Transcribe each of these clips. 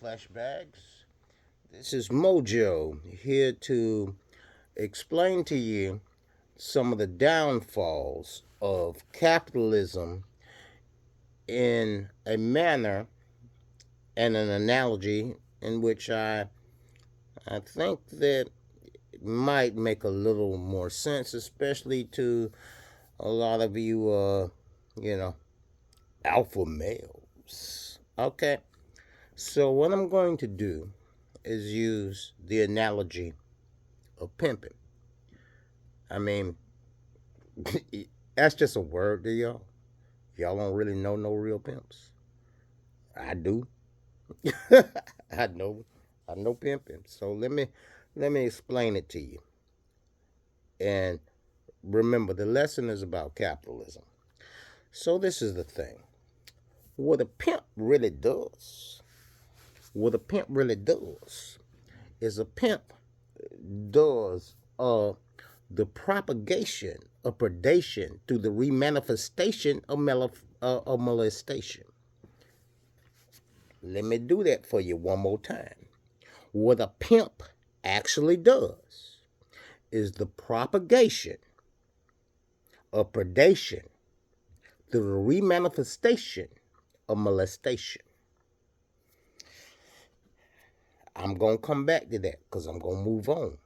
Flashbacks. This is Mojo here to explain to you some of the downfalls of capitalism in a manner and an analogy in which I think that it might make a little more sense, especially to a lot of you, you know, alpha males. Okay, so what I'm going to do is use the analogy of pimping. I mean, that's just a word to y'all. Y'all don't really know no real pimps. I do. I know. I know pimping. So let me explain it to you. And remember, the lesson is about capitalism. So this is the thing. What a pimp really does. What a pimp really does is a pimp does the propagation of predation through the remanifestation of molestation. Let me do that for you one more time. What a pimp actually does is the propagation of predation through the remanifestation of molestation. I'm going to come back to that because I'm going to move on.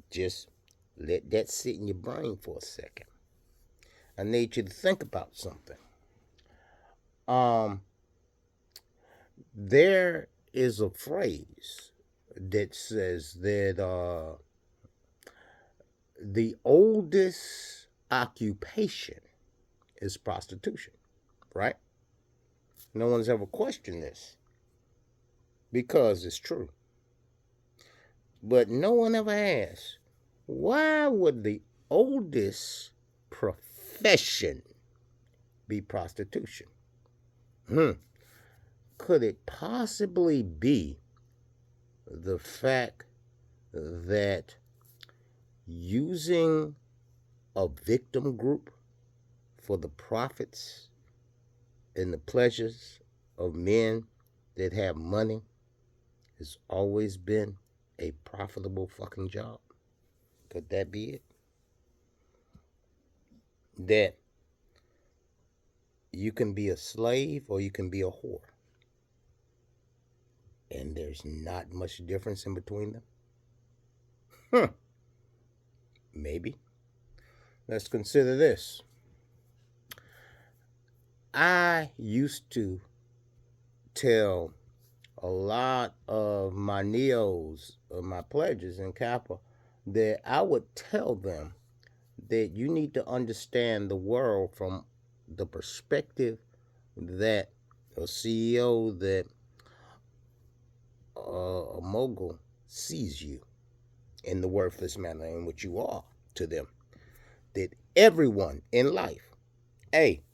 Just let that sit in your brain for a second. I need you to think about something. There is a phrase that says that the oldest occupation is prostitution, right? No one's ever questioned this because it's true. But no one ever asks, why would the oldest profession be prostitution? Could it possibly be the fact that using a victim group for the profits and the pleasures of men that have money has always been a profitable fucking job? Could that be it? That you can be a slave or you can be a whore. And there's not much difference in between them? Maybe. Let's consider this. I used to tell a lot of my neos, my pledges in Kappa, that I would tell them that you need to understand the world from the perspective that a CEO, that a mogul sees you in the worthless manner in which you are to them. That everyone in life, hey,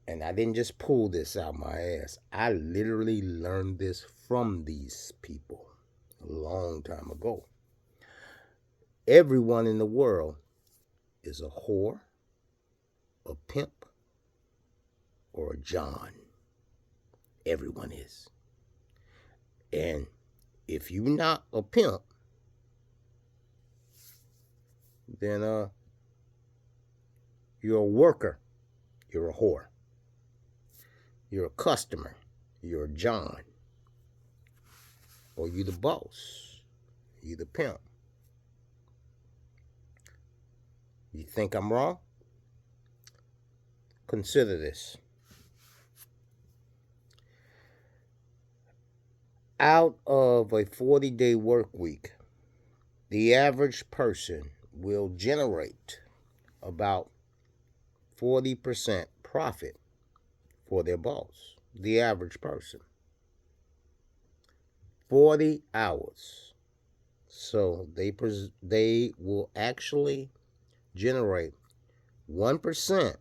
and I didn't just pull this out my ass, I literally learned this from these people a long time ago. Everyone in the world is a whore, a pimp, or a John. Everyone is. And if you're not a pimp, then you're a worker, you're a whore. You're a customer, you're a John. Or you the boss, you the pimp. You think I'm wrong? Consider this. Out of a 40-day work week, the average person will generate about 40% profit for their boss. The average person. 40 hours. So they will actually generate 1%,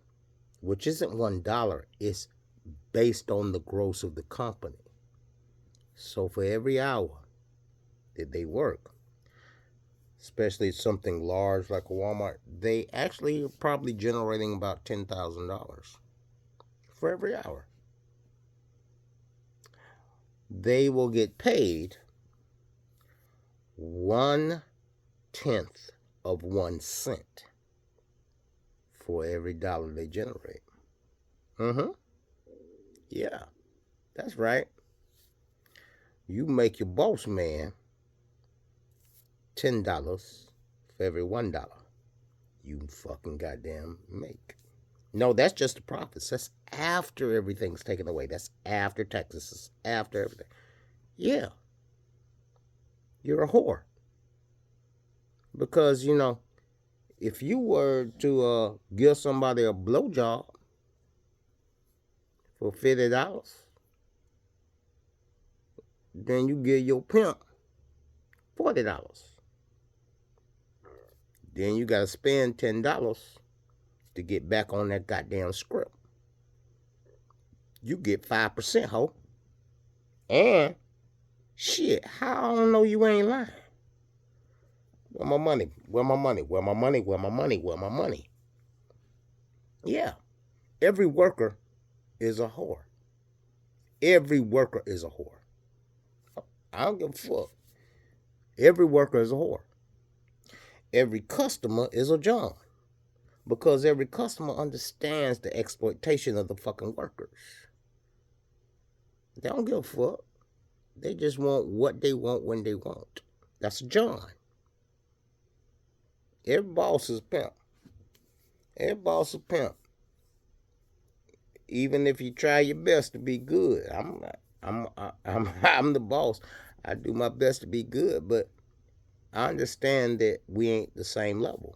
which isn't $1. It's based on the gross of the company. So for every hour that they work, especially something large like a Walmart, they actually are probably generating about $10,000 for every hour. they will get paid 1/10 of 1 cent for every dollar they generate. Yeah, that's right. You make your boss man $10 for every $1 you fucking goddamn make. No, that's just the profits. That's after everything's taken away. That's after taxes. After everything. Yeah, you're a whore. Because, if you were to give somebody a blowjob for $50, then you give your pimp $40. Then you got to spend $10 to get back on that goddamn script. You get 5%, ho. And shit, how I don't know you ain't lying? Where my money? Where my money? Where my money? Where my money? Where my money? Yeah. Every worker is a whore. Every worker is a whore. I don't give a fuck. Every worker is a whore. Every customer is a John. Because every customer understands the exploitation of the fucking workers. They don't give a fuck. They just want what they want when they want. That's a John. Every boss is a pimp. Every boss is a pimp. Even if you try your best to be good, I'm the boss. I do my best to be good, but I understand that we ain't the same level.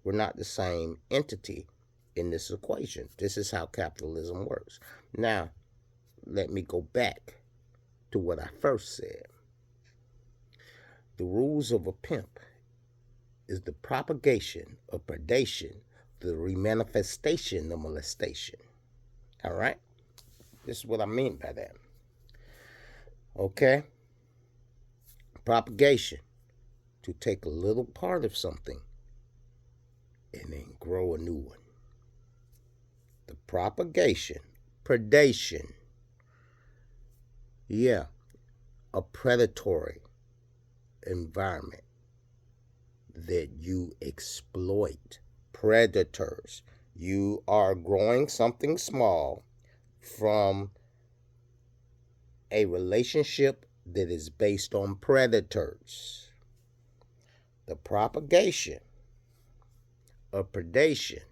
We're not the same entity in this equation. This is how capitalism works. Now, let me go back to what I first said. The rules of a pimp is the propagation of predation, the remanifestation of molestation. All right? This is what I mean by that. Okay? Propagation, to take a little part of something and then grow a new one. The propagation, predation. Yeah, a predatory environment that you exploit. Predators. You are growing something small from a relationship that is based on predators. The propagation of predation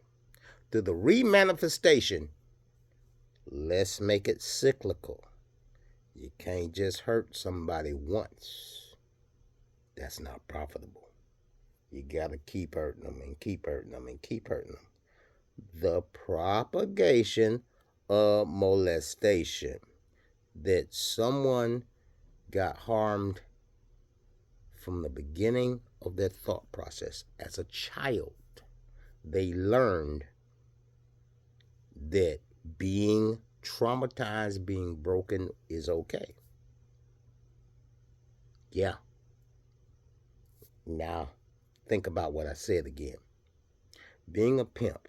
to the remanifestation. Let's make it cyclical. You can't just hurt somebody once. That's not profitable. You gotta keep hurting them and keep hurting them and keep hurting them. The propagation of molestation. That someone got harmed from the beginning of their thought process. As a child, they learned that being traumatized, being broken is okay. Yeah. Now, think about what I said again. Being a pimp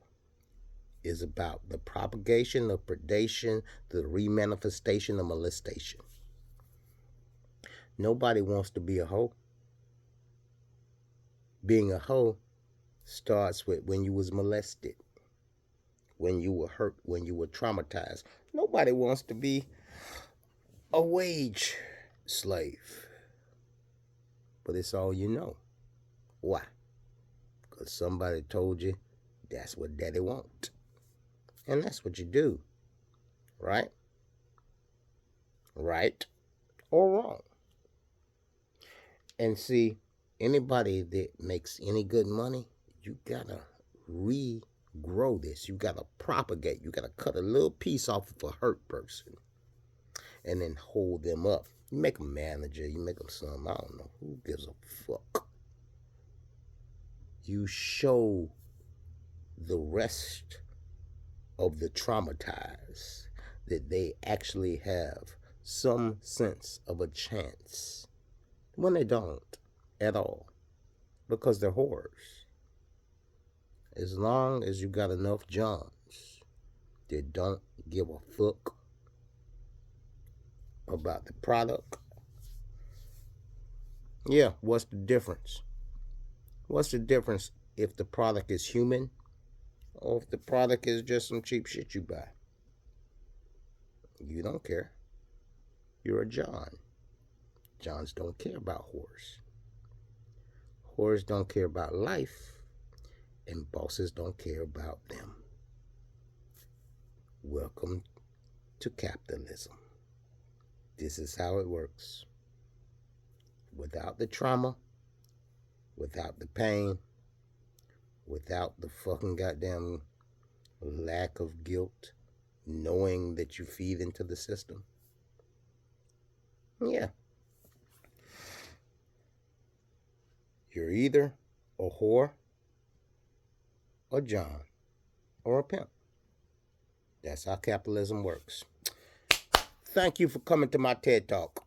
is about the propagation of predation, the remanifestation of molestation. Nobody wants to be a hoe. Being a hoe starts with when you was molested, when you were hurt, when you were traumatized. Nobody wants to be a wage slave. But it's all you know. Why? Because somebody told you that's what daddy wants. And that's what you do. Right? Right or wrong. And see, anybody that makes any good money, you gotta regrow this. You gotta propagate. You gotta cut a little piece off of a hurt person and then hold them up. You make them manager, you make them something, I don't know. Who gives a fuck? You show the rest of the traumatized that they actually have some sense of a chance when they don't at all, because they're whores. As long as you got enough Johns that don't give a fuck, about the product. Yeah, what's the difference? What's the difference if the product is human or if the product is just some cheap shit you buy? You don't care. You're a John. Johns don't care about whores. Whores don't care about life, and bosses don't care about them. Welcome to capitalism. This is how it works. Without the trauma, without the pain, without the fucking goddamn lack of guilt, knowing that you feed into the system. Yeah. You're either a whore, a John, or a pimp. That's how capitalism works. Thank you for coming to my TED Talk.